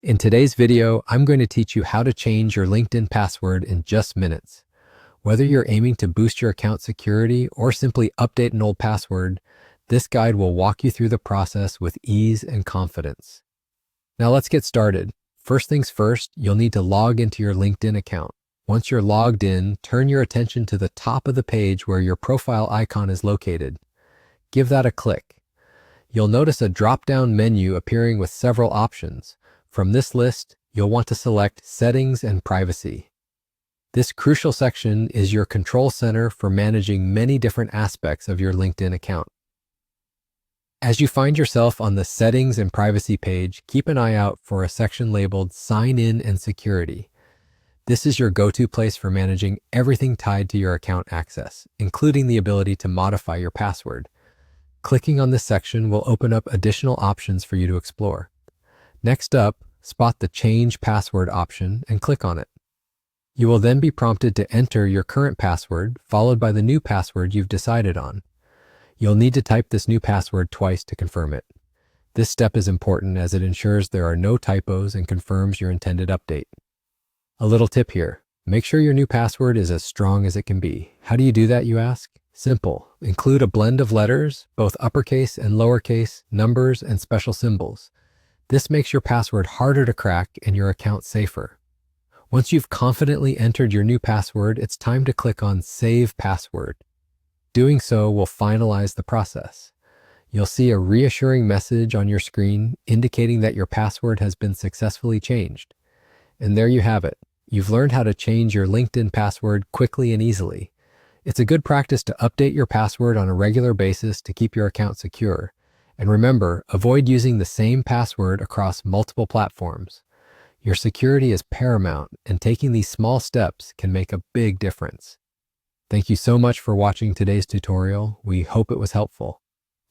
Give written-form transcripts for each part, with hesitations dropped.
In today's video, I'm going to teach you how to change your LinkedIn password in just minutes. Whether you're aiming to boost your account security or simply update an old password, this guide will walk you through the process with ease and confidence. Now let's get started. First things first, you'll need to log into your LinkedIn account. Once you're logged in, turn your attention to the top of the page where your profile icon is located. Give that a click. You'll notice a drop-down menu appearing with several options. From this list, you'll want to select Settings and Privacy. This crucial section is your control center for managing many different aspects of your LinkedIn account. As you find yourself on the Settings and Privacy page, keep an eye out for a section labeled Sign In and Security. This is your go-to place for managing everything tied to your account access, including the ability to modify your password. Clicking on this section will open up additional options for you to explore. Next up, spot the Change Password option and click on it. You will then be prompted to enter your current password, followed by the new password you've decided on. You'll need to type this new password twice to confirm it. This step is important as it ensures there are no typos and confirms your intended update. A little tip here, make sure your new password is as strong as it can be. How do you do that, you ask? Simple. Include a blend of letters, both uppercase and lowercase, numbers, and special symbols. This makes your password harder to crack and your account safer. Once you've confidently entered your new password, it's time to click on Save Password. Doing so will finalize the process. You'll see a reassuring message on your screen indicating that your password has been successfully changed. And there you have it. You've learned how to change your LinkedIn password quickly and easily. It's a good practice to update your password on a regular basis to keep your account secure. And remember, avoid using the same password across multiple platforms. Your security is paramount, and taking these small steps can make a big difference. Thank you so much for watching today's tutorial. We hope it was helpful.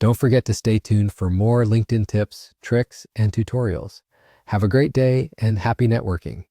Don't forget to stay tuned for more LinkedIn tips, tricks, and tutorials. Have a great day and happy networking.